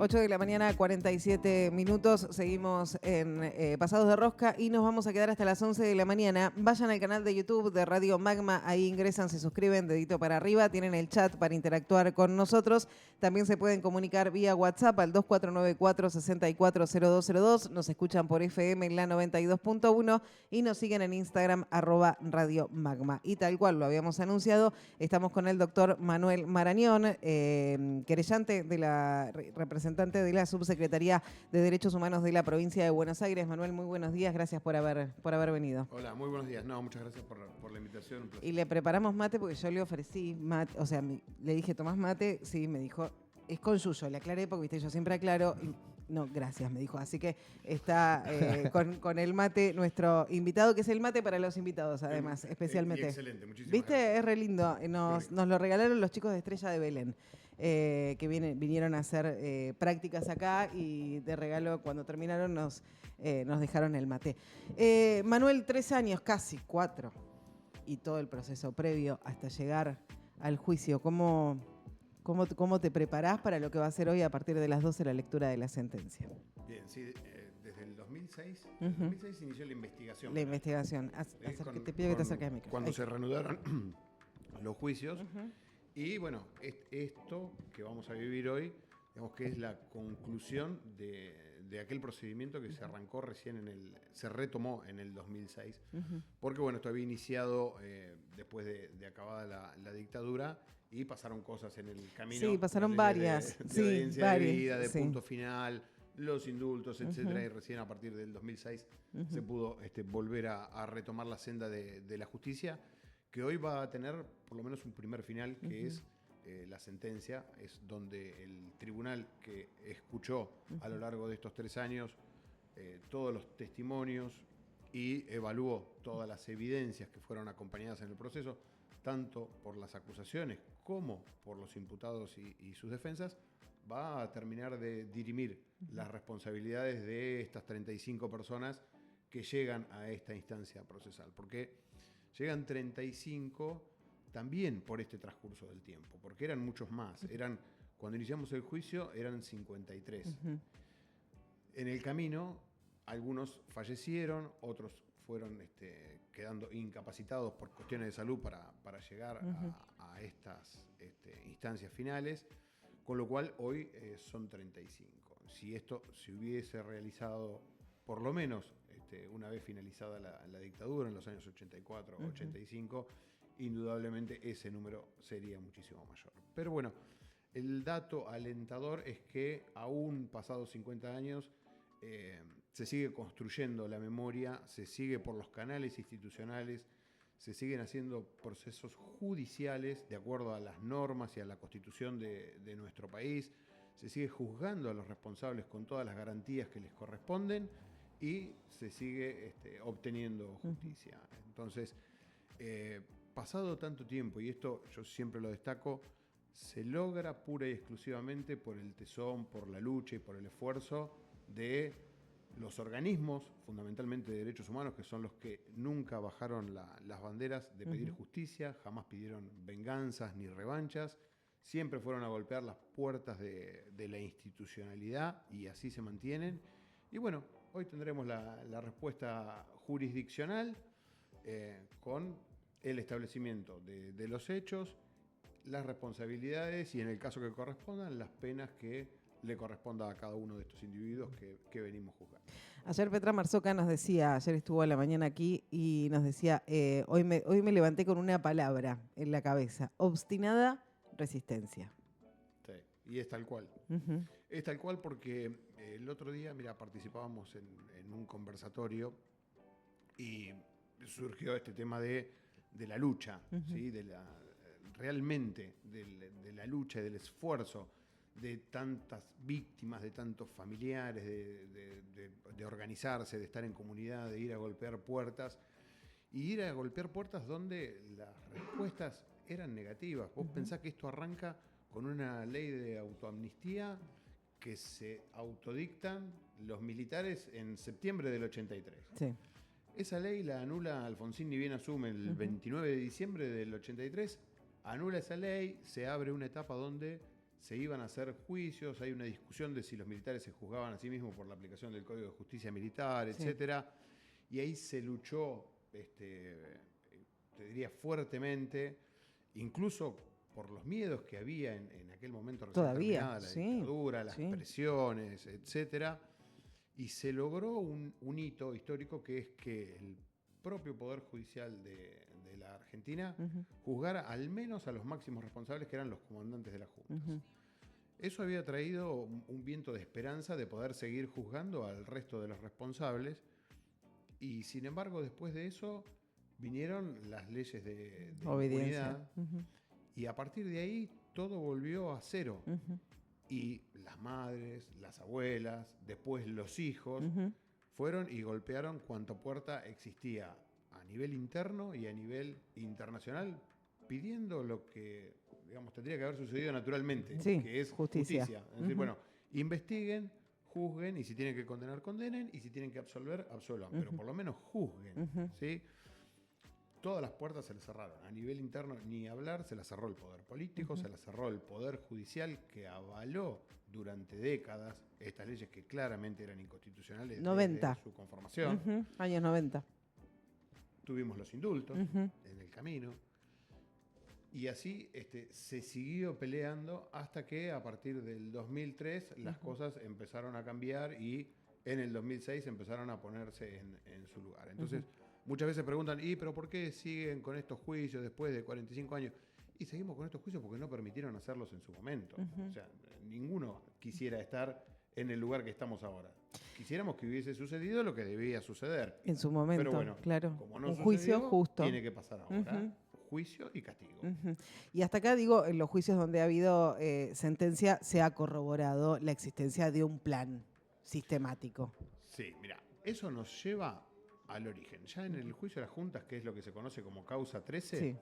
8 de la mañana, 47 minutos. Seguimos en Pasados de Rosca y nos vamos a quedar hasta las 11 de la mañana. Vayan al canal de YouTube de Radio Magma. Ahí ingresan, se suscriben, dedito para arriba. Tienen el chat para interactuar con nosotros. También se pueden comunicar vía WhatsApp al 2494-640202. Nos escuchan por FM en la 92.1 y nos siguen en Instagram @Radio Magma. Y tal cual lo habíamos anunciado, estamos con el doctor Manuel Marañón, querellante de la representante de la Subsecretaría de Derechos Humanos de la provincia de Buenos Aires. Manuel, muy buenos días, gracias por haber venido. Hola, muy buenos días. No, muchas gracias por la invitación. Un placer. Y le preparamos mate porque yo le ofrecí mate, o sea, le dije, ¿tomás mate? Sí, me dijo, es con yuyo. Le aclaré porque, viste, yo siempre aclaro. Y, no, gracias, me dijo. Así que está con el mate nuestro invitado, que es el mate para los invitados, además, especialmente. Excelente, muchísimas ¿Viste? gracias. Es re lindo. Nos lo regalaron los chicos de Estrella de Belén, que vinieron a hacer prácticas acá y de regalo, cuando terminaron, nos dejaron el mate. Manuel, 3 años, casi 4, y todo el proceso previo hasta llegar al juicio. ¿Cómo te preparás para lo que va a ser hoy a partir de las 12 la lectura de la sentencia? Bien, sí, desde el 2006, en 2006 inició la investigación. La investigación. Te pido que te acerques al micrófono. Cuando se reanudaron los juicios. Y bueno, esto que vamos a vivir hoy, digamos que es la conclusión de aquel procedimiento que se arrancó recién se retomó en el 2006. Porque bueno, esto había iniciado después de acabada la dictadura y pasaron cosas en el camino. Sí, pasaron varias. De audiencia de vida, de punto final, los indultos, etcétera. Y recién a partir del 2006 se pudo volver a retomar la senda de la justicia, que hoy va a tener por lo menos un primer final, que es la sentencia. Es donde el tribunal que escuchó a lo largo de estos 3 años todos los testimonios y evaluó todas las evidencias que fueron acompañadas en el proceso, tanto por las acusaciones como por los imputados y sus defensas, va a terminar de dirimir las responsabilidades de estas 35 personas que llegan a esta instancia procesal. Porque llegan 35 también por este transcurso del tiempo, porque eran muchos más. Cuando iniciamos el juicio eran 53. En el camino algunos fallecieron, otros fueron quedando incapacitados por cuestiones de salud para llegar a estas instancias finales, con lo cual hoy son 35. Si esto se hubiese realizado por lo menos una vez finalizada la dictadura en los años 84 o 85, indudablemente ese número sería muchísimo mayor. Pero bueno, el dato alentador es que aún pasados 50 años se sigue construyendo la memoria, se sigue por los canales institucionales, se siguen haciendo procesos judiciales de acuerdo a las normas y a la constitución de nuestro país, se sigue juzgando a los responsables con todas las garantías que les corresponden y se sigue obteniendo justicia. Entonces, pasado tanto tiempo, y esto yo siempre lo destaco, se logra pura y exclusivamente por el tesón, por la lucha y por el esfuerzo de los organismos, fundamentalmente de derechos humanos, que son los que nunca bajaron las banderas de pedir justicia, jamás pidieron venganzas ni revanchas, siempre fueron a golpear las puertas de la institucionalidad y así se mantienen. Y bueno, hoy tendremos la respuesta jurisdiccional con el establecimiento de los hechos, las responsabilidades y, en el caso que correspondan, las penas que le corresponda a cada uno de estos individuos que venimos juzgando. Ayer Petra Marzoca nos decía, ayer estuvo a la mañana aquí y nos decía, hoy me levanté con una palabra en la cabeza: obstinada resistencia. Sí, y es tal cual. Es tal cual porque el otro día, participábamos en un conversatorio y surgió este tema de la lucha, ¿sí? Realmente de la lucha y del esfuerzo de tantas víctimas, de tantos familiares, de organizarse, de estar en comunidad, de ir a golpear puertas, y ir a golpear puertas donde las respuestas eran negativas. Vos pensás que esto arranca con una ley de autoamnistía que se autodictan los militares en septiembre del 83. Sí. Esa ley la anula Alfonsín, ni bien asume el 29 de diciembre del 83, anula esa ley, se abre una etapa donde se iban a hacer juicios, hay una discusión de si los militares se juzgaban a sí mismos por la aplicación del Código de Justicia Militar, etcétera, y ahí se luchó, te diría fuertemente, incluso por los miedos que había en aquel momento recién terminada la dictadura, las presiones, etcétera, y se logró un hito histórico, que es que el propio Poder Judicial de la Argentina juzgara al menos a los máximos responsables, que eran los comandantes de las juntas. Eso había traído un viento de esperanza de poder seguir juzgando al resto de los responsables, y sin embargo después de eso vinieron las leyes de impunidad, y a partir de ahí todo volvió a cero. Y las madres, las abuelas, después los hijos, fueron y golpearon cuanta puerta existía a nivel interno y a nivel internacional, pidiendo lo que, digamos, tendría que haber sucedido naturalmente, que es justicia. Es decir, bueno, investiguen, juzguen, y si tienen que condenar, condenen, y si tienen que absolver, absolvan, pero por lo menos juzguen, ¿sí? Todas las puertas se le cerraron. A nivel interno, ni hablar, se las cerró el poder político, se las cerró el poder judicial, que avaló durante décadas estas leyes que claramente eran inconstitucionales desde su conformación. Años 90. Tuvimos los indultos en el camino. Y así se siguió peleando hasta que a partir del 2003 las cosas empezaron a cambiar, y en el 2006 empezaron a ponerse en su lugar. Entonces, muchas veces preguntan, ¿pero por qué siguen con estos juicios después de 45 años? Y seguimos con estos juicios porque no permitieron hacerlos en su momento. O sea, ninguno quisiera estar en el lugar que estamos ahora. Quisiéramos que hubiese sucedido lo que debía suceder. En su momento, pero bueno, claro. Como no un juicio sucedió, justo. Tiene que pasar ahora. Juicio y castigo. Y hasta acá, digo, en los juicios donde ha habido sentencia, se ha corroborado la existencia de un plan sistemático. Sí, mira, eso nos lleva al origen. Ya en el juicio de las juntas, que es lo que se conoce como causa 13,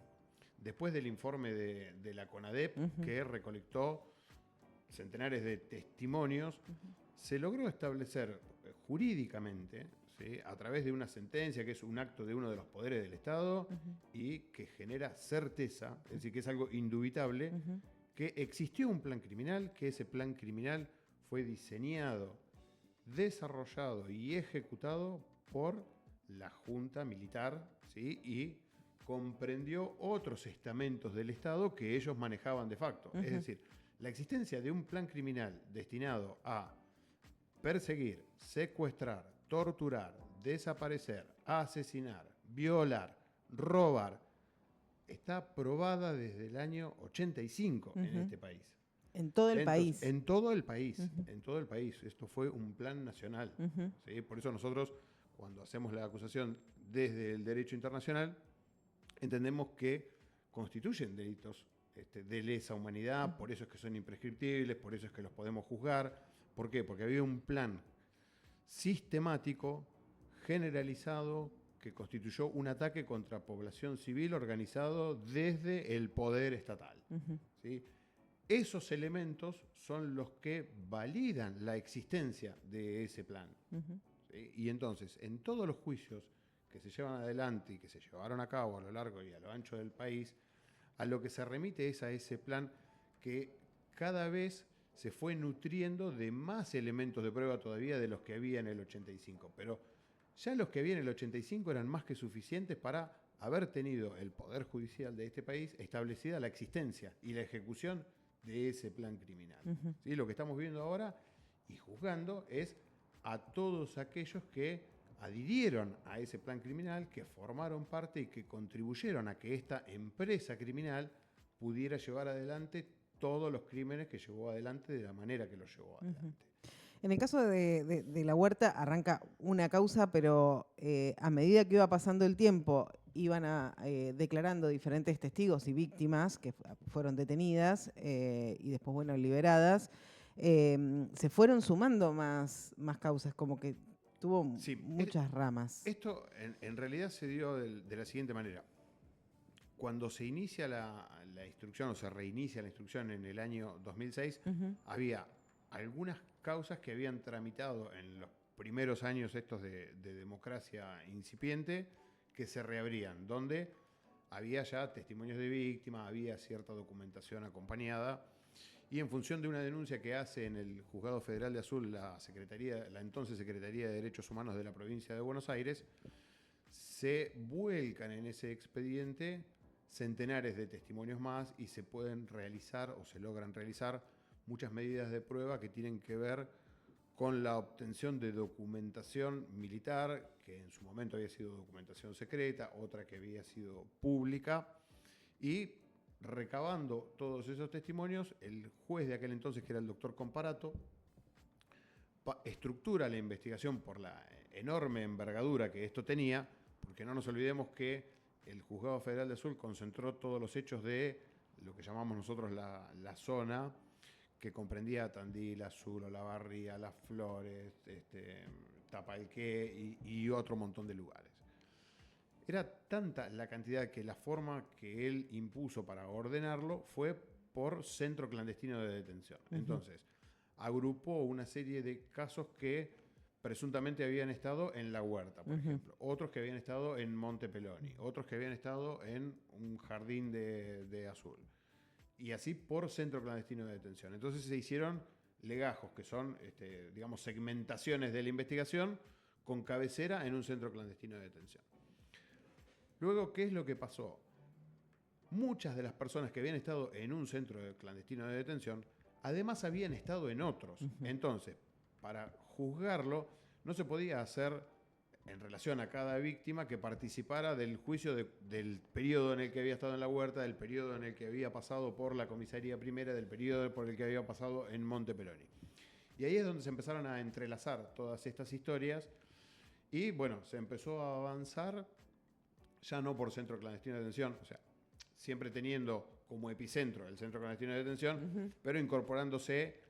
después del informe de la CONADEP, que recolectó centenares de testimonios, se logró establecer jurídicamente, ¿sí?, a través de una sentencia, que es un acto de uno de los poderes del Estado, y que genera certeza, es decir, que es algo indubitable, que existió un plan criminal, que ese plan criminal fue diseñado, desarrollado y ejecutado por la Junta Militar, ¿sí?, y comprendió otros estamentos del Estado que ellos manejaban de facto. Es decir, la existencia de un plan criminal destinado a perseguir, secuestrar, torturar, desaparecer, asesinar, violar, robar, está probada desde el año 85 en este país. En todo el país. En todo el país, en todo el país. Esto fue un plan nacional. ¿Sí? Por eso nosotros, cuando hacemos la acusación desde el derecho internacional, entendemos que constituyen delitos de lesa humanidad, por eso es que son imprescriptibles, por eso es que los podemos juzgar. ¿Por qué? Porque había un plan sistemático, generalizado, que constituyó un ataque contra población civil organizado desde el poder estatal. ¿Sí? Esos elementos son los que validan la existencia de ese plan. ¿Sí? Y entonces, en todos los juicios que se llevan adelante y que se llevaron a cabo a lo largo y a lo ancho del país, a lo que se remite es a ese plan que cada vez se fue nutriendo de más elementos de prueba todavía de los que había en el 85. Pero ya los que había en el 85 eran más que suficientes para haber tenido el Poder Judicial de este país establecida la existencia y la ejecución de ese plan criminal. ¿Sí? Lo que estamos viendo ahora y juzgando es a todos aquellos que adhirieron a ese plan criminal, que formaron parte y que contribuyeron a que esta empresa criminal pudiera llevar adelante todos los crímenes que llevó adelante de la manera que los llevó adelante. En el caso de La Huerta arranca una causa, pero a medida que iba pasando el tiempo iban declarando diferentes testigos y víctimas que fueron detenidas y después, bueno, liberadas. Se fueron sumando más causas, como que tuvo muchas ramas. Esto en realidad se dio de la siguiente manera. Cuando se inicia la instrucción o se reinicia la instrucción en el año 2006, había algunas causas que habían tramitado en los primeros años estos de democracia incipiente, que se reabrían, donde había ya testimonios de víctimas, había cierta documentación acompañada, y en función de una denuncia que hace en el Juzgado Federal de Azul la entonces Secretaría de Derechos Humanos de la provincia de Buenos Aires, se vuelcan en ese expediente centenares de testimonios más y se pueden realizar o se logran realizar muchas medidas de prueba que tienen que ver con la obtención de documentación militar, que en su momento había sido documentación secreta, otra que había sido pública, y recabando todos esos testimonios, el juez de aquel entonces, que era el doctor Comparato, estructura la investigación por la enorme envergadura que esto tenía, porque no nos olvidemos que el Juzgado Federal de Azul concentró todos los hechos de lo que llamamos nosotros la zona, que comprendía Tandil, Azul, Olavarría, Las Flores, Tapalqué y otro montón de lugares. Era tanta la cantidad que la forma que él impuso para ordenarlo fue por centro clandestino de detención. Entonces, agrupó una serie de casos que presuntamente habían estado en La Huerta, por ejemplo, otros que habían estado en Monte Peloni, otros que habían estado en un jardín de Azul, y así por centro clandestino de detención. Entonces se hicieron legajos, que son, digamos, segmentaciones de la investigación con cabecera en un centro clandestino de detención. Luego, ¿qué es lo que pasó? Muchas de las personas que habían estado en un centro clandestino de detención, además habían estado en otros. Entonces, para juzgarlo, no se podía hacer en relación a cada víctima que participara del juicio del periodo en el que había estado en La Huerta, del periodo en el que había pasado por la comisaría primera, del periodo por el que había pasado en Monte Peloni. Y ahí es donde se empezaron a entrelazar todas estas historias y, bueno, se empezó a avanzar ya no por centro clandestino de detención, o sea, siempre teniendo como epicentro el centro clandestino de detención, pero incorporándose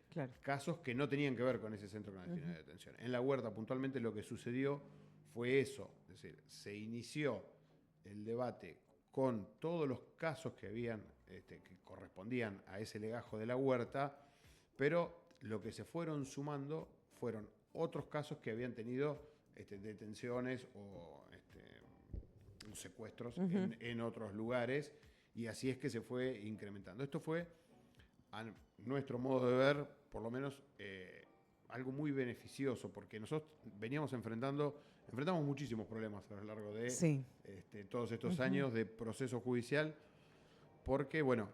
casos que no tenían que ver con ese centro clandestino de detención. En La Huerta, puntualmente, lo que sucedió fue eso, es decir, se inició el debate con todos los casos que habían, que correspondían a ese legajo de La Huerta, pero lo que se fueron sumando fueron otros casos que habían tenido detenciones o secuestros en otros lugares, y así es que se fue incrementando. Esto fue, a nuestro modo de ver, por lo menos algo muy beneficioso, porque nosotros enfrentamos muchísimos problemas a lo largo de todos estos años de proceso judicial, porque, bueno,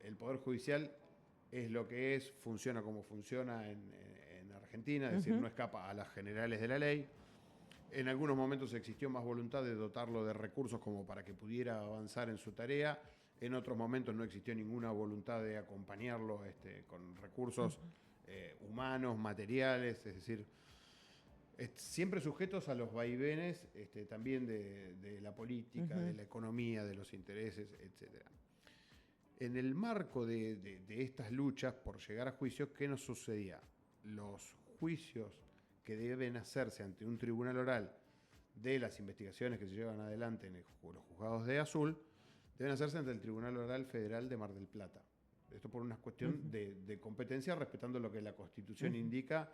el Poder Judicial es lo que es, funciona como funciona en Argentina, es decir, no escapa a las generales de la ley. En algunos momentos existió más voluntad de dotarlo de recursos como para que pudiera avanzar en su tarea. En otros momentos no existió ninguna voluntad de acompañarlo con recursos humanos, materiales, es decir, siempre sujetos a los vaivenes también de la política, de la economía, de los intereses, etc. En el marco de estas luchas por llegar a juicio, ¿qué nos sucedía? Los juicios que deben hacerse ante un tribunal oral de las investigaciones que se llevan adelante en los juzgados de Azul, deben hacerse ante el Tribunal Oral Federal de Mar del Plata. Esto por una cuestión de competencia, respetando lo que la Constitución indica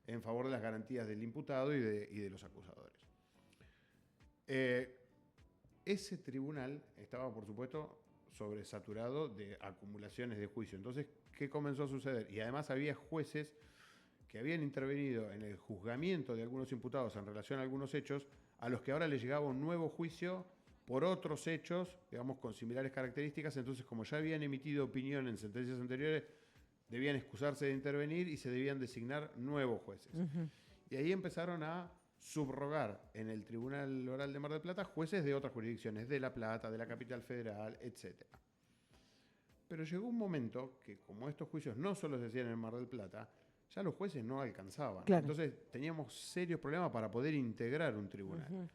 en favor de las garantías del imputado y de los acusadores. Ese tribunal estaba, por supuesto, sobresaturado de acumulaciones de juicio. Entonces, ¿qué comenzó a suceder? Y además había jueces que habían intervenido en el juzgamiento de algunos imputados en relación a algunos hechos, a los que ahora les llegaba un nuevo juicio por otros hechos, digamos, con similares características. Entonces, como ya habían emitido opinión en sentencias anteriores, debían excusarse de intervenir y se debían designar nuevos jueces. Y ahí empezaron a subrogar en el Tribunal Oral de Mar del Plata jueces de otras jurisdicciones, de La Plata, de la Capital Federal, etc. Pero llegó un momento que, como estos juicios no solo se hacían en Mar del Plata, ya los jueces no alcanzaban. Entonces teníamos serios problemas para poder integrar un tribunal.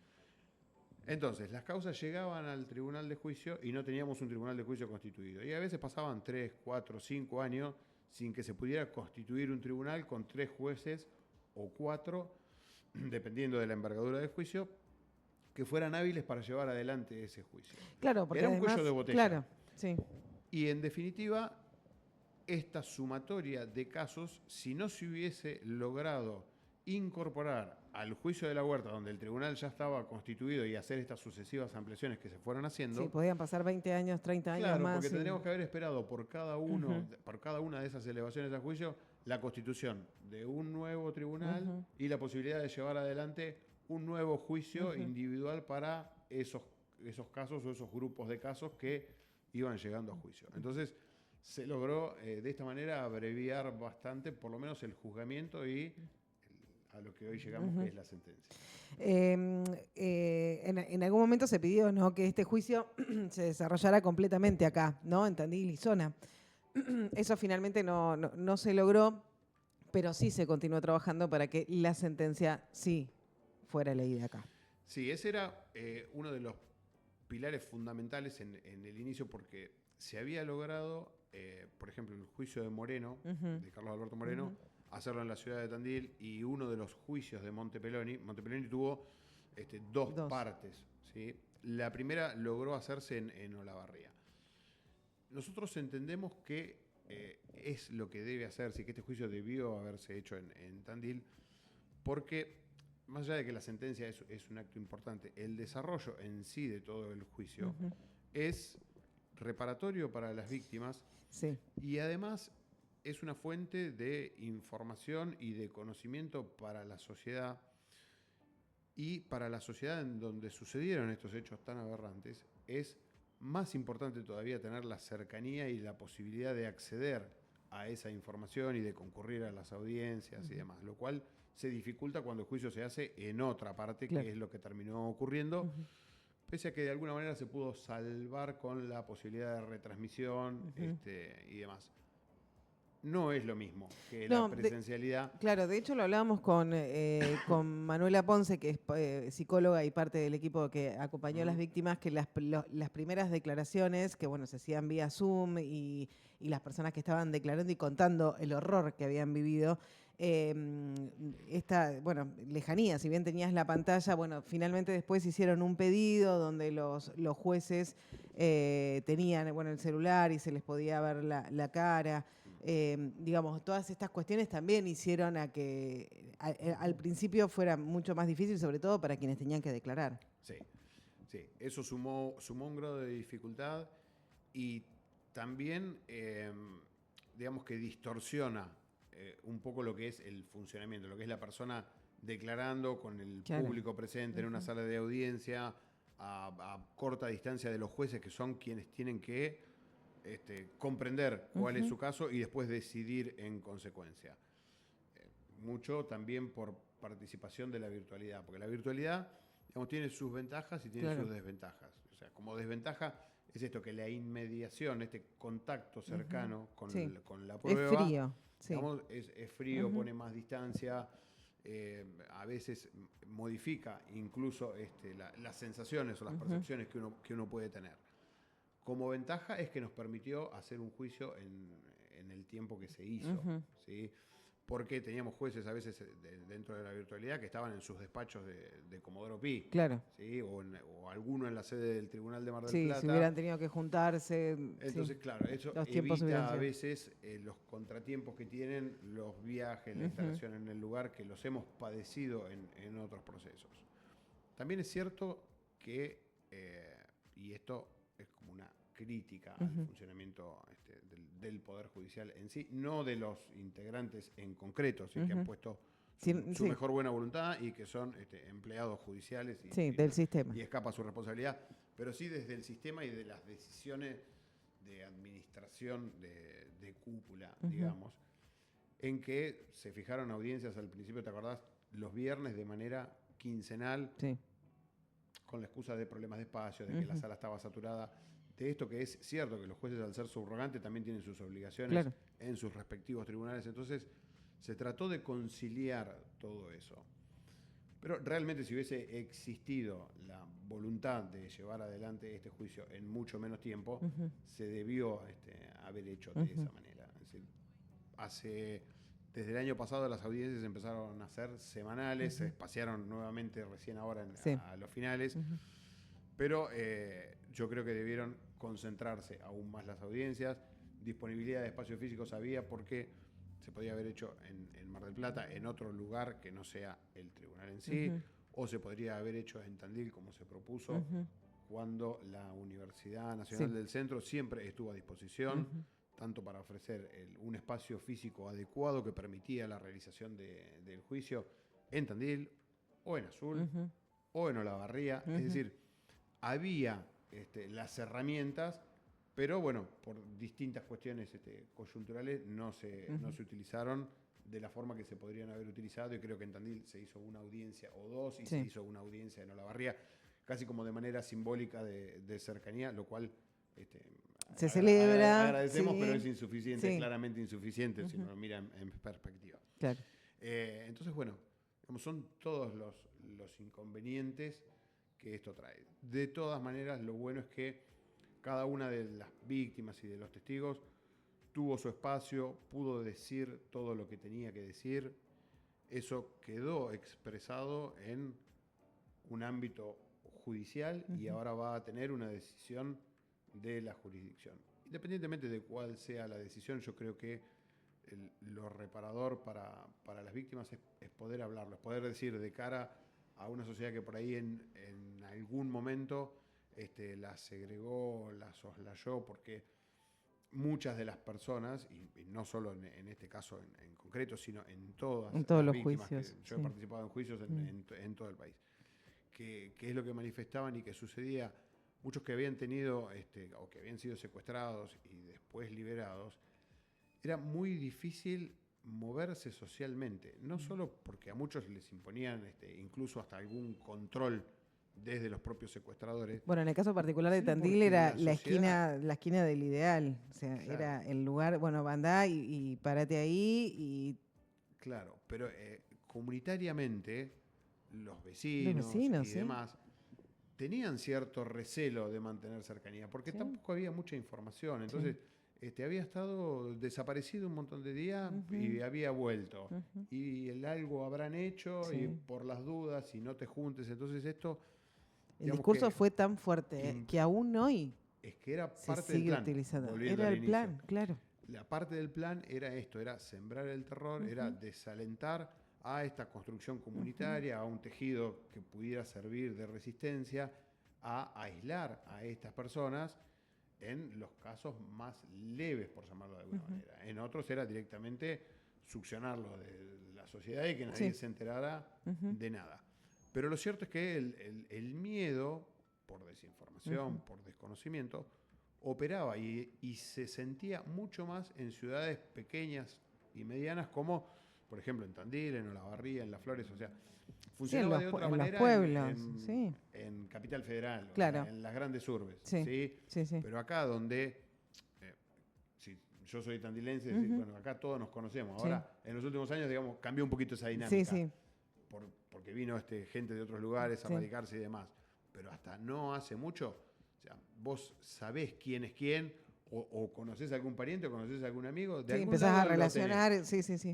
Entonces, las causas llegaban al tribunal de juicio y no teníamos un tribunal de juicio constituido. Y a veces pasaban 3, 4, 5 años sin que se pudiera constituir un tribunal con 3 jueces o 4, dependiendo de la envergadura del juicio, que fueran hábiles para llevar adelante ese juicio. Claro, porque era un además, cuello de botella. Claro, sí. Y en definitiva, esta sumatoria de casos, si no se hubiese logrado incorporar al juicio de la Huerta, donde el tribunal ya estaba constituido, y hacer estas sucesivas ampliaciones que se fueron haciendo. Sí, podían pasar 20 años, 30 años claro, más. Porque tendríamos que haber esperado por cada una de esas elevaciones a juicio la constitución de un nuevo tribunal y la posibilidad de llevar adelante un nuevo juicio individual para esos casos o esos grupos de casos que iban llegando a juicio. Entonces, se logró de esta manera abreviar bastante, por lo menos el juzgamiento y a lo que hoy llegamos, que es la sentencia. En algún momento se pidió, ¿no?, que este juicio se desarrollara completamente acá, ¿no?, en Tandil y zona. Eso finalmente no se logró, pero sí se continuó trabajando para que la sentencia sí fuera leída acá. Sí, ese era uno de los pilares fundamentales en el inicio, porque se había logrado, por ejemplo, el juicio de Moreno, de Carlos Alberto Moreno, hacerlo en la ciudad de Tandil, y uno de los juicios de Montepeloni tuvo dos partes, ¿sí? La primera logró hacerse en Olavarría. Nosotros entendemos que es lo que debe hacerse, y que este juicio debió haberse hecho en Tandil, porque más allá de que la sentencia es un acto importante, el desarrollo en sí de todo el juicio es reparatorio para las víctimas, y además es una fuente de información y de conocimiento para la sociedad, y para la sociedad en donde sucedieron estos hechos tan aberrantes es más importante todavía tener la cercanía y la posibilidad de acceder a esa información y de concurrir a las audiencias y demás, lo cual se dificulta cuando el juicio se hace en otra parte, que es lo que terminó ocurriendo, pese a que de alguna manera se pudo salvar con la posibilidad de retransmisión y demás. No es lo mismo que la presencialidad. Claro, de hecho lo hablábamos con Manuela Ponce, que es psicóloga y parte del equipo que acompañó a las víctimas, que las primeras declaraciones, que bueno, se hacían vía Zoom, y las personas que estaban declarando y contando el horror que habían vivido, esta lejanía, si bien tenías la pantalla, finalmente después hicieron un pedido donde los jueces tenían el celular y se les podía ver la cara. Digamos, todas estas cuestiones también hicieron a que al principio fuera mucho más difícil, sobre todo para quienes tenían que declarar. Sí, eso sumó un grado de dificultad, y también, digamos que distorsiona un poco lo que es el funcionamiento, lo que es la persona declarando con el público presente en una sala de audiencia, a corta distancia de los jueces, que son quienes tienen que comprender cuál es su caso y después decidir en consecuencia. Mucho también por participación de la virtualidad, porque la virtualidad, digamos, tiene sus ventajas y tiene sus desventajas. O sea, como desventaja es esto, que la inmediación, este contacto cercano con la prueba, es frío, digamos, es frío, pone más distancia, a veces modifica incluso las sensaciones o las percepciones que uno puede tener. Como ventaja es que nos permitió hacer un juicio en el tiempo que se hizo, ¿sí? Porque teníamos jueces a veces dentro de la virtualidad que estaban en sus despachos de Comodoro Pi, ¿sí? o alguno en la sede del Tribunal de Mar del Plata. Sí, si hubieran tenido que juntarse. Entonces, claro, eso evita a veces los contratiempos que tienen los viajes, la instalación en el lugar, que los hemos padecido en otros procesos. También es cierto que, y esto es como una crítica al funcionamiento del Poder Judicial en sí, no de los integrantes en concreto, ¿sí? Que han puesto su mejor buena voluntad y que son empleados judiciales del sistema. Y escapa su responsabilidad, pero sí desde el sistema y de las decisiones de administración de cúpula, digamos, en que se fijaron audiencias al principio, ¿te acordás? Los viernes de manera quincenal, con la excusa de problemas de espacio, de que la sala estaba saturada, de esto que es cierto, que los jueces, al ser subrogantes, también tienen sus obligaciones en sus respectivos tribunales. Entonces se trató de conciliar todo eso. Pero realmente, si hubiese existido la voluntad de llevar adelante este juicio en mucho menos tiempo, se debió haber hecho de esa manera. Es decir, desde el año pasado las audiencias empezaron a ser semanales, se espaciaron nuevamente recién ahora a los finales, pero yo creo que debieron concentrarse aún más las audiencias. Disponibilidad de espacios físicos había, porque se podía haber hecho en Mar del Plata, en otro lugar que no sea el tribunal en sí, o se podría haber hecho en Tandil como se propuso, cuando la Universidad Nacional del Centro siempre estuvo a disposición, tanto para ofrecer un espacio físico adecuado que permitía la realización del juicio en Tandil, o en Azul, o en Olavarría. Es decir, había las herramientas, pero bueno, por distintas cuestiones coyunturales no se utilizaron de la forma que se podrían haber utilizado, y creo que en Tandil se hizo una audiencia o dos, y se hizo una audiencia en Olavarría, casi como de manera simbólica de cercanía, lo cual se celebra. Agradecemos, pero es insuficiente, claramente insuficiente, si uno lo mira en perspectiva. Claro. Entonces, bueno, son todos los inconvenientes que esto trae. De todas maneras, lo bueno es que cada una de las víctimas y de los testigos tuvo su espacio, pudo decir todo lo que tenía que decir. Eso quedó expresado en un ámbito judicial y ahora va a tener una decisión de la jurisdicción. Independientemente de cuál sea la decisión, yo creo que lo reparador para las víctimas es poder hablarlo, es poder decir de cara a una sociedad que por ahí en algún momento las segregó, las soslayó, porque muchas de las personas, y no solo en este caso en concreto, sino en todos los juicios. Yo he participado en juicios en todo el país, que es lo que manifestaban y que sucedía. Muchos que habían tenido o que habían sido secuestrados y después liberados, era muy difícil moverse socialmente, no solo porque a muchos les imponían incluso hasta algún control desde los propios secuestradores. Bueno, en el caso particular de Tandil era la esquina del Ideal, o sea, claro, era el lugar, bueno, andá y parate ahí y... Claro, pero comunitariamente los vecinos y demás tenían cierto recelo de mantener cercanía, porque tampoco había mucha información, entonces... había estado desaparecido un montón de días y había vuelto. Y algo habrán hecho y por las dudas, y no te juntes. Entonces esto... El discurso fue tan fuerte que aún hoy es que era se parte sigue del plan, utilizando. Era el plan, claro. La parte del plan era esto, era sembrar el terror, era desalentar a esta construcción comunitaria, a un tejido que pudiera servir de resistencia, a aislar a estas personas en los casos más leves, por llamarlo de alguna manera. En otros era directamente succionarlo de la sociedad y que nadie se enterara de nada. Pero lo cierto es que el miedo, por desinformación, por desconocimiento, operaba y se sentía mucho más en ciudades pequeñas y medianas como, por ejemplo, en Tandil, en Olavarría, en Las Flores, o sea, funcionaba de otra manera en Capital Federal, claro, en las grandes urbes. Sí. Pero acá donde, yo soy tandilense, bueno, acá todos nos conocemos. Ahora, en los últimos años, digamos, cambió un poquito esa dinámica. Porque vino gente de otros lugares a radicarse y demás. Pero hasta no hace mucho, o sea, vos sabés quién es quién, o conocés a algún pariente, o conocés a algún amigo. De algún empezás a relacionar.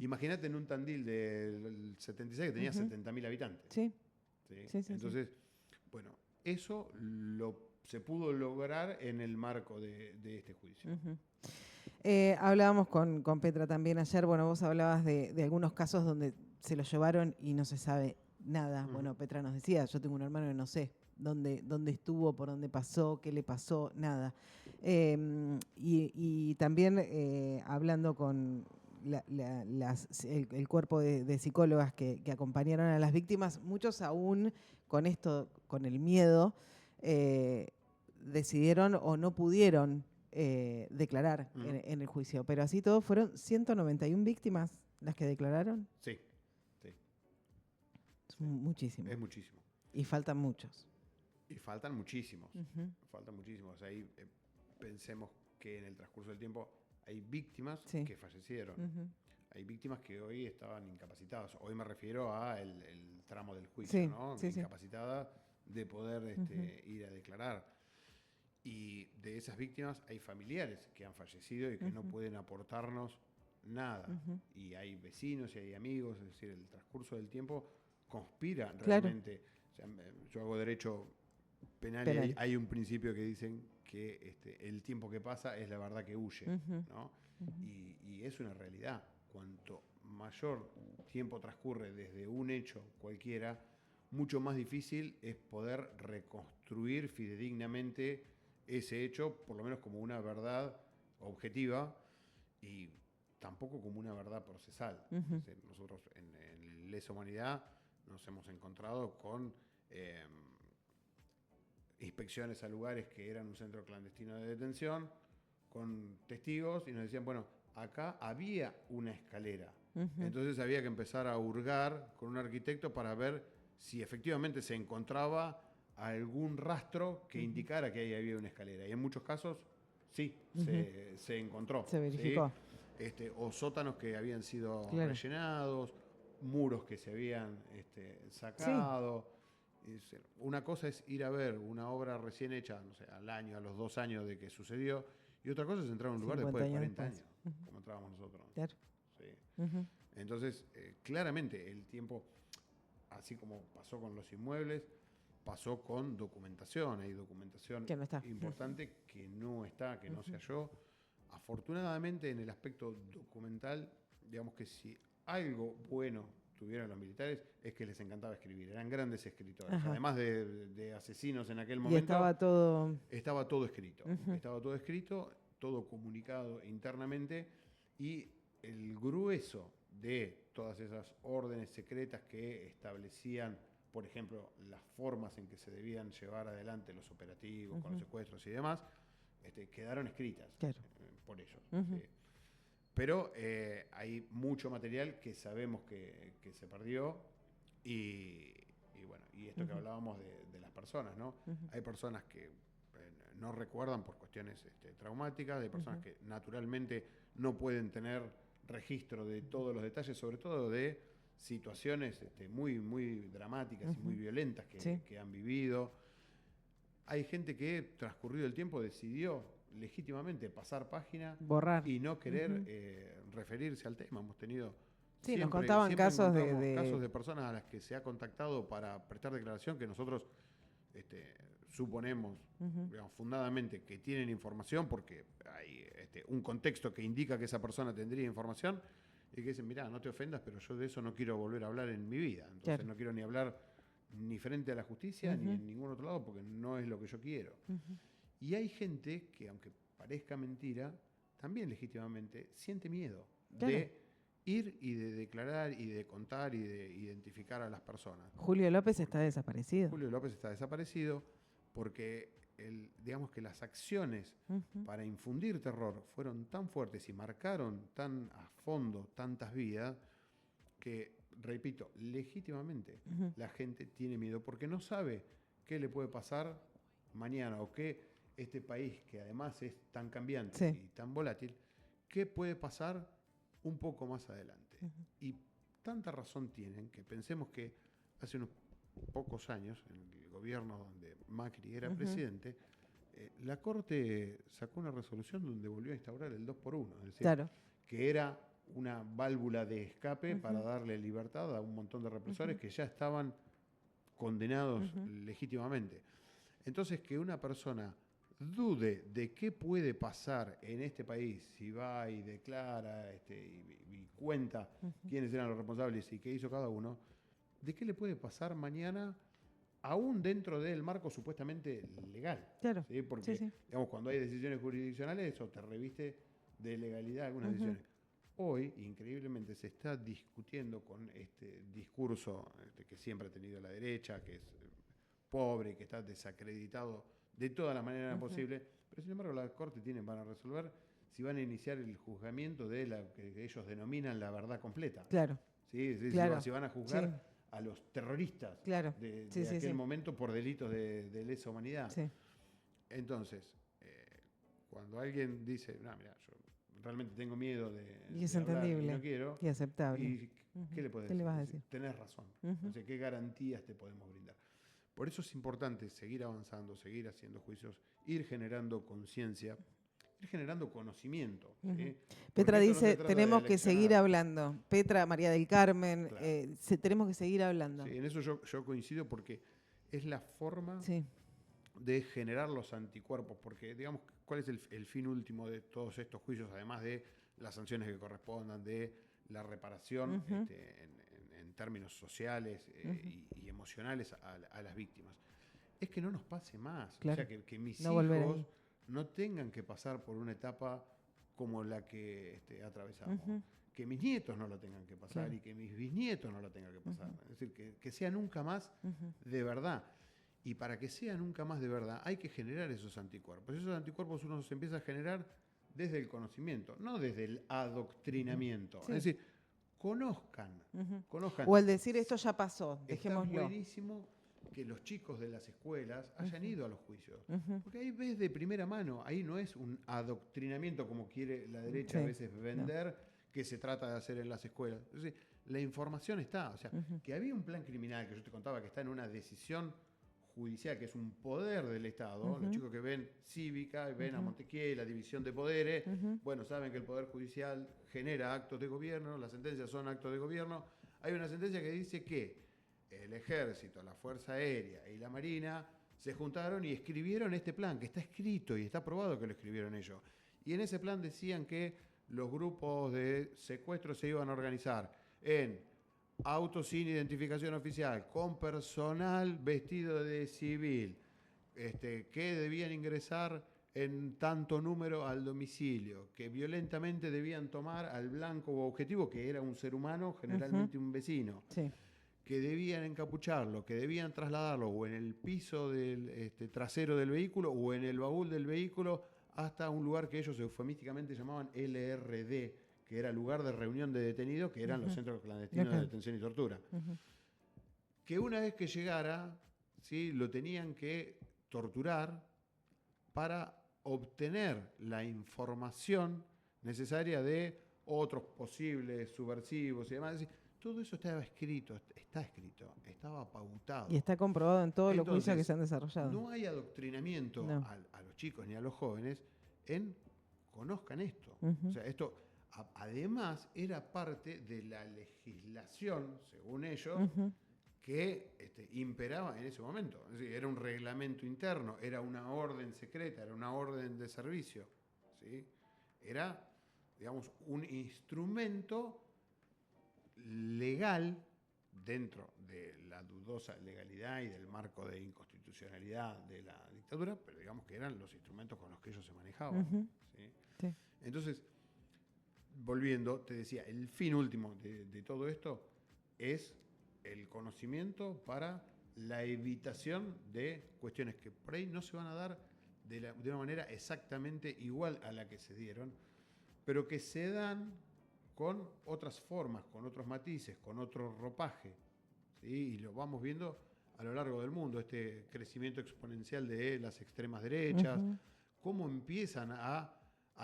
Imagínate en un Tandil del 76 que tenía 70.000 habitantes. Entonces, bueno, eso se pudo lograr en el marco de este juicio. Hablábamos con Petra también ayer. Bueno, vos hablabas de algunos casos donde se lo llevaron y no se sabe nada. Bueno, Petra nos decía, yo tengo un hermano que no sé dónde estuvo, por dónde pasó, qué le pasó, nada. Y también hablando con el cuerpo de psicólogas que acompañaron a las víctimas, muchos aún con esto, con el miedo, decidieron o no pudieron declarar en el juicio. Pero así todo fueron 191 víctimas las que declararon. Sí. Es muchísimo. Es muchísimo. Y faltan muchos. Y faltan muchísimos. Faltan muchísimos. Ahí pensemos que en el transcurso del tiempo hay víctimas que fallecieron. Hay víctimas que hoy estaban incapacitadas. Hoy me refiero a el tramo del juicio, ¿no? Incapacitada de poder ir a declarar. Y de esas víctimas hay familiares que han fallecido y que no pueden aportarnos nada. Y hay vecinos y hay amigos, es decir, el transcurso del tiempo conspira realmente. O sea, yo hago derecho penal. Y hay un principio que dicen que el tiempo que pasa es la verdad que huye, ¿no? Y es una realidad. cuanto mayor tiempo transcurre desde un hecho cualquiera, mucho más difícil es poder reconstruir fidedignamente ese hecho, por lo menos como una verdad objetiva y tampoco como una verdad procesal. Nosotros en Lesa Humanidad nos hemos encontrado con inspecciones a lugares que eran un centro clandestino de detención, con testigos, y nos decían, bueno, acá había una escalera. Entonces había que empezar a hurgar con un arquitecto para ver si efectivamente se encontraba algún rastro que indicara que ahí había una escalera. Y en muchos casos, sí, se encontró. Se verificó. ¿Sí? O sótanos que habían sido rellenados, muros que se habían sacado. Sí. Una cosa es ir a ver una obra recién hecha, no sé, al año, a los 2 años de que sucedió, y otra cosa es entrar a un lugar después de 40 años, como entrábamos nosotros. Claro. Sí. Entonces, claramente el tiempo, así como pasó con los inmuebles, pasó con documentación. Hay documentación que no está. importante que no está, que no se halló. Afortunadamente, en el aspecto documental, digamos que si algo bueno tuvieron los militares es que les encantaba escribir. Eran grandes escritores. Además de asesinos en aquel momento. Y estaba todo escrito. Estaba todo escrito, todo comunicado internamente, y el grueso de todas esas órdenes secretas que establecían, por ejemplo, las formas en que se debían llevar adelante los operativos, con los secuestros y demás, quedaron escritas por ellos. Pero hay mucho material que sabemos que se perdió, y bueno, y esto que hablábamos de las personas, ¿no? Hay personas que no recuerdan por cuestiones traumáticas, hay personas que naturalmente no pueden tener registro de todos los detalles, sobre todo de situaciones muy, muy dramáticas y muy violentas que han vivido. Hay gente que, transcurrido el tiempo, decidió legítimamente pasar página, borrar y no querer referirse al tema. Hemos tenido nos contaban casos casos de personas a las que se ha contactado para prestar declaración, que nosotros suponemos, digamos, fundadamente, que tienen información porque hay un contexto que indica que esa persona tendría información, y que dicen, mirá, no te ofendas, pero yo de eso no quiero volver a hablar en mi vida. Entonces no quiero ni hablar ni frente a la justicia ni en ningún otro lado, porque no es lo que yo quiero. Y hay gente que, aunque parezca mentira, también legítimamente siente miedo de ir y de declarar y de contar y de identificar a las personas. Julio López está desaparecido. Julio López está desaparecido porque digamos que las acciones para infundir terror fueron tan fuertes y marcaron tan a fondo tantas vidas que, repito, legítimamente la gente tiene miedo porque no sabe qué le puede pasar mañana, o qué este país, que además es tan cambiante y tan volátil, qué puede pasar un poco más adelante. Y tanta razón tienen que pensemos que hace unos pocos años, en el gobierno donde Macri era presidente, la Corte sacó una resolución donde volvió a instaurar el 2x1, es decir, que era una válvula de escape para darle libertad a un montón de represores que ya estaban condenados legítimamente. Entonces, que una persona dude de qué puede pasar en este país si va y declara y cuenta quiénes eran los responsables y qué hizo cada uno, de qué le puede pasar mañana, aún dentro del marco supuestamente legal. ¿Sí? Porque, digamos, cuando hay decisiones jurisdiccionales, eso te reviste de legalidad algunas decisiones. Hoy, increíblemente, se está discutiendo con este discurso que siempre ha tenido la derecha, que es pobre, que está desacreditado de todas las maneras posibles, pero sin embargo la Corte van a resolver si van a iniciar el juzgamiento de la que ellos denominan la verdad completa. ¿Sí? Si van a juzgar a los terroristas de aquel momento por delitos de lesa humanidad. Entonces, cuando alguien dice, no, mira, yo realmente tengo miedo y es entendible, y no quiero, y aceptable. ¿Y qué le puedes decir? ¿Qué le vas a decir? Tenés razón. Entonces, ¿qué garantías te podemos brindar? Por eso es importante seguir avanzando, seguir haciendo juicios, ir generando conciencia, ir generando conocimiento. Petra dice, tenemos que seguir hablando. Petra, María del Carmen, tenemos que seguir hablando. Sí, en eso yo coincido, porque es la forma de generar los anticuerpos, porque digamos ¿cuál es el fin último de todos estos juicios, además de las sanciones que correspondan, de la reparación en términos sociales y emocionales a las víctimas? Es que no nos pase más. Claro. O sea, que mis No hijos no tengan que pasar por una etapa como la que atravesamos. Que mis nietos no lo tengan que pasar y que mis bisnietos no lo tengan que pasar. Es decir, que sea nunca más de verdad. Y para que sea nunca más de verdad hay que generar esos anticuerpos. Esos anticuerpos uno se empieza a generar desde el conocimiento, no desde el adoctrinamiento. Sí. Es decir, conozcan. O el decir esto ya pasó, dejémoslo. Está buenísimo que los chicos de las escuelas hayan ido a los juicios. Porque ahí ves de primera mano, ahí no es un adoctrinamiento como quiere la derecha a veces vender, que se trata de hacer en las escuelas. Entonces, la información está. O sea, que había un plan criminal que yo te contaba que está en una decisión judicial, que es un poder del Estado. Los chicos que ven Cívica, ven a Montequiel, la división de poderes, bueno, saben que el Poder Judicial genera actos de gobierno, las sentencias son actos de gobierno. Hay una sentencia que dice que el Ejército, la Fuerza Aérea y la Marina se juntaron y escribieron este plan, que está escrito y está probado que lo escribieron ellos. Y en ese plan decían que los grupos de secuestro se iban a organizar en autos sin identificación oficial, con personal vestido de civil, que debían ingresar en tanto número al domicilio, que violentamente debían tomar al blanco objetivo, que era un ser humano, generalmente un vecino. Sí. Que debían encapucharlo, que debían trasladarlo o en el piso del trasero del vehículo o en el baúl del vehículo hasta un lugar que ellos eufemísticamente llamaban LRD, que era lugar de reunión de detenidos, que eran los centros clandestinos de detención y tortura. Que una vez que llegara, ¿sí?, lo tenían que torturar para obtener la información necesaria de otros posibles subversivos y demás. Es decir, todo eso estaba escrito, estaba pautado. Y está comprobado en todos los juicios que se han desarrollado. No hay adoctrinamiento a los chicos ni a los jóvenes en conozcan esto. O sea, esto además era parte de la legislación, según ellos, que imperaba en ese momento. Es decir, era un reglamento interno, era una orden secreta, era una orden de servicio. ¿Sí? Era, digamos, un instrumento legal dentro de la dudosa legalidad y del marco de inconstitucionalidad de la dictadura, pero digamos que eran los instrumentos con los que ellos se manejaban. ¿Sí? Sí. Entonces, volviendo, te decía, el fin último de todo esto es el conocimiento para la evitación de cuestiones que por ahí no se van a dar de una manera exactamente igual a la que se dieron, pero que se dan con otras formas, con otros matices, con otro ropaje, ¿sí? Y lo vamos viendo a lo largo del mundo, este crecimiento exponencial de las extremas derechas, cómo empiezan a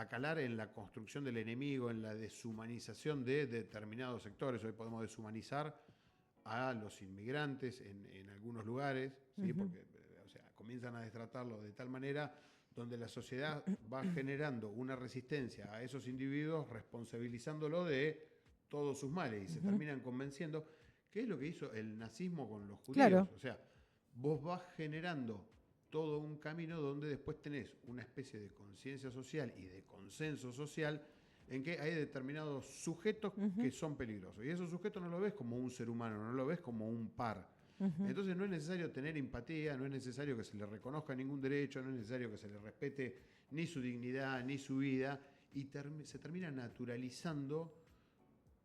calar en la construcción del enemigo, en la deshumanización de determinados sectores. Hoy podemos deshumanizar a los inmigrantes en algunos lugares, ¿sí? Porque o sea, comienzan a destratarlos de tal manera donde la sociedad va generando una resistencia a esos individuos, responsabilizándolo de todos sus males, y se terminan convenciendo, que es lo que hizo el nazismo con los judíos. Claro. O sea, vos vas generando todo un camino donde después tenés una especie de conciencia social y de consenso social en que hay determinados sujetos que son peligrosos. Y esos sujetos no lo ves como un ser humano, no lo ves como un par. Entonces no es necesario tener empatía, no es necesario que se le reconozca ningún derecho, no es necesario que se le respete ni su dignidad, ni su vida, y se termina naturalizando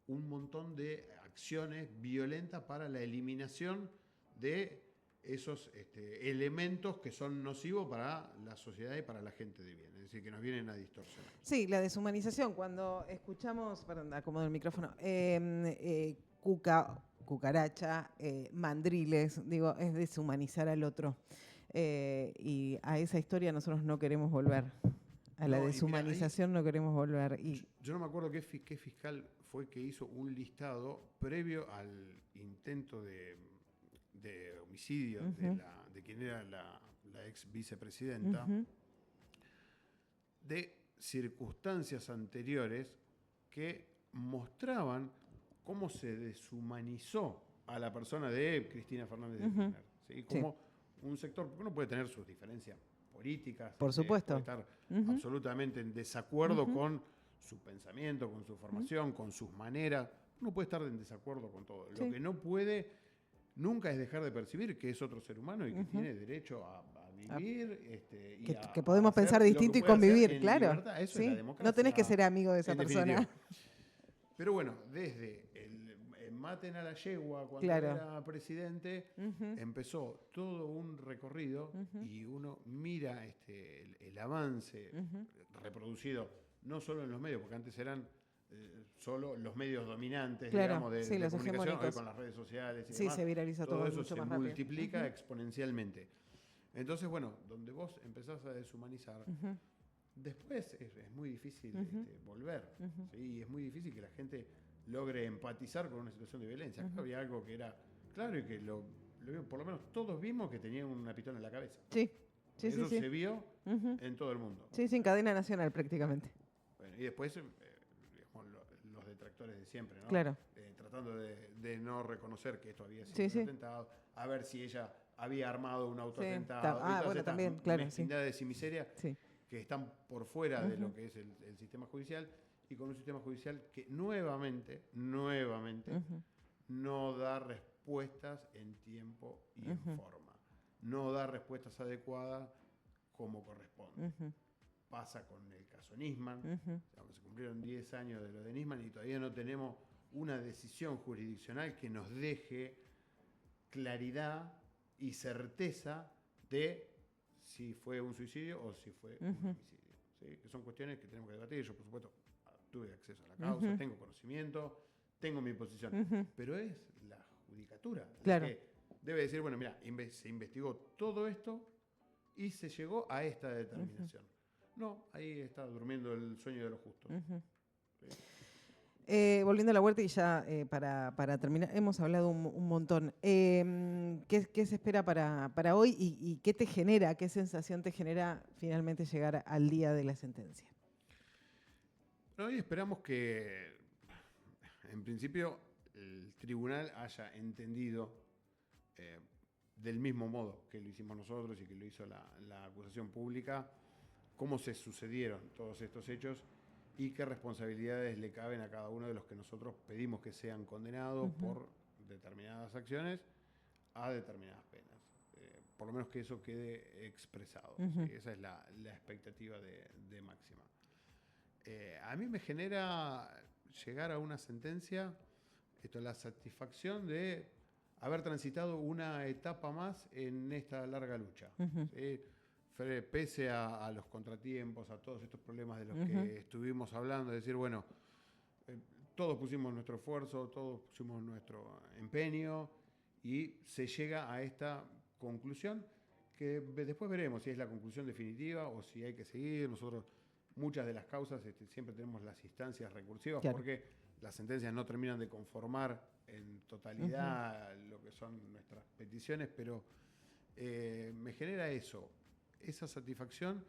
un montón de acciones violentas para la eliminación de esos elementos que son nocivos para la sociedad y para la gente de bien, es decir, que nos vienen a distorsionar. Sí, la deshumanización, cuando escuchamos, perdón, acomodo el micrófono, cucaracha, mandriles, digo, es deshumanizar al otro. Y a esa historia nosotros no queremos volver. A la deshumanización no queremos volver. Yo no me acuerdo qué fiscal fue que hizo un listado previo al intento de homicidio de quien era la ex vicepresidenta, de circunstancias anteriores que mostraban cómo se deshumanizó a la persona de Cristina Fernández de Kirchner. ¿Sí? Como un sector, porque uno puede tener sus diferencias políticas. Por supuesto. Puede estar absolutamente en desacuerdo con su pensamiento, con su formación, con sus maneras. Uno puede estar en desacuerdo con todo. Sí. Lo que no puede nunca es dejar de percibir que es otro ser humano y que tiene derecho a vivir. Que podemos pensar distinto y convivir, claro. Libertad. Eso ¿sí? es la democracia. No tenés que ser amigo de esa persona. Definitiva. Pero bueno, desde el maten a la yegua cuando era presidente, empezó todo un recorrido y uno mira el avance reproducido, no solo en los medios, porque antes eran solo los medios dominantes, digamos, de los comunicación, hegemónicos. hoy con las redes sociales y Sí, demás, se viraliza todo eso mucho se más rápido. multiplica exponencialmente. Entonces, bueno, donde vos empezás a deshumanizar, después es muy difícil volver. ¿sí? Y es muy difícil que la gente logre empatizar con una situación de violencia. Acá había algo que era claro y que por lo menos todos vimos que tenía una pistola en la cabeza. Sí. Eso se vio en todo el mundo. Sí, en cadena nacional prácticamente. Bueno, y después digamos, los detractores de siempre, ¿no? Claro. Tratando de no reconocer que esto había sido un atentado, a ver si ella había armado un autoatentado. Ah, bueno, también, claro. Mezquindades y miseria que están por fuera de lo que es el sistema judicial, y con un sistema judicial que nuevamente no da respuestas en tiempo y en forma. No da respuestas adecuadas como corresponde. Pasa con el caso Nisman. Se cumplieron 10 años de lo de Nisman y todavía no tenemos una decisión jurisdiccional que nos deje claridad y certeza de si fue un suicidio o si fue un homicidio. ¿sí? Que son cuestiones que tenemos que debatir. Yo, por supuesto, tuve acceso a la causa, tengo conocimiento, tengo mi posición, pero es la judicatura la que debe decir, bueno, mira, se investigó todo esto y se llegó a esta determinación. No, ahí está durmiendo el sueño de los justos. ¿sí? Volviendo a la huerta y ya para terminar, hemos hablado un montón. ¿Qué se espera para hoy y qué te genera, qué sensación te genera finalmente llegar al día de la sentencia? Hoy esperamos que, en principio, el tribunal haya entendido del mismo modo que lo hicimos nosotros y que lo hizo la acusación pública, cómo se sucedieron todos estos hechos y qué responsabilidades le caben a cada uno de los que nosotros pedimos que sean condenados por determinadas acciones a determinadas penas. Por lo menos que eso quede expresado. ¿sí? Esa es la expectativa de Máxima. A mí me genera llegar a una sentencia, la satisfacción de haber transitado una etapa más en esta larga lucha. ¿sí? Pese a los contratiempos, a todos estos problemas de los que estuvimos hablando, es decir, bueno, todos pusimos nuestro esfuerzo, todos pusimos nuestro empeño y se llega a esta conclusión que después veremos si es la conclusión definitiva o si hay que seguir. Nosotros, muchas de las causas, siempre tenemos las instancias recursivas porque las sentencias no terminan de conformar en totalidad lo que son nuestras peticiones, pero me genera esa satisfacción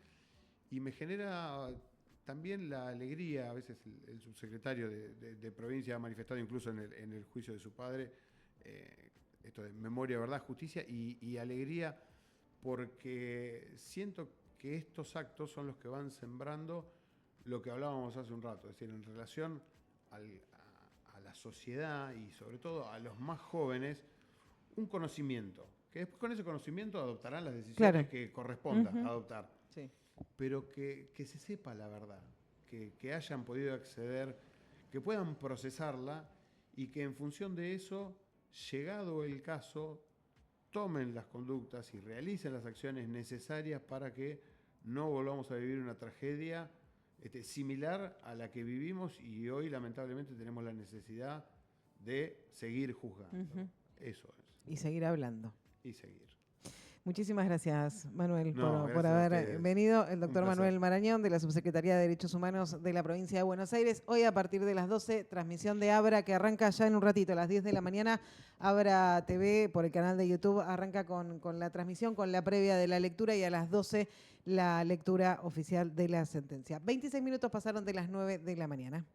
y me genera también la alegría. A veces el subsecretario de provincia ha manifestado incluso en el juicio de su padre esto de memoria, verdad, justicia y alegría, porque siento que estos actos son los que van sembrando lo que hablábamos hace un rato, es decir, en relación a la sociedad y sobre todo a los más jóvenes, un conocimiento, que después con ese conocimiento adoptarán las decisiones que corresponda adoptar, pero que se sepa la verdad, que hayan podido acceder, que puedan procesarla y que en función de eso, llegado el caso, tomen las conductas y realicen las acciones necesarias para que no volvamos a vivir una tragedia similar a la que vivimos y hoy lamentablemente tenemos la necesidad de seguir juzgando. Eso es. Y seguir hablando. Y seguir. Muchísimas gracias, Manuel, por gracias haber venido. El doctor Manuel Marañón, de la Subsecretaría de Derechos Humanos de la Provincia de Buenos Aires. Hoy a partir de las 12, transmisión de Abra, que arranca ya en un ratito, a las 10 de la mañana. Abra TV, por el canal de YouTube, arranca con la transmisión, con la previa de la lectura y a las 12 la lectura oficial de la sentencia. 26 minutos pasaron de las 9 de la mañana.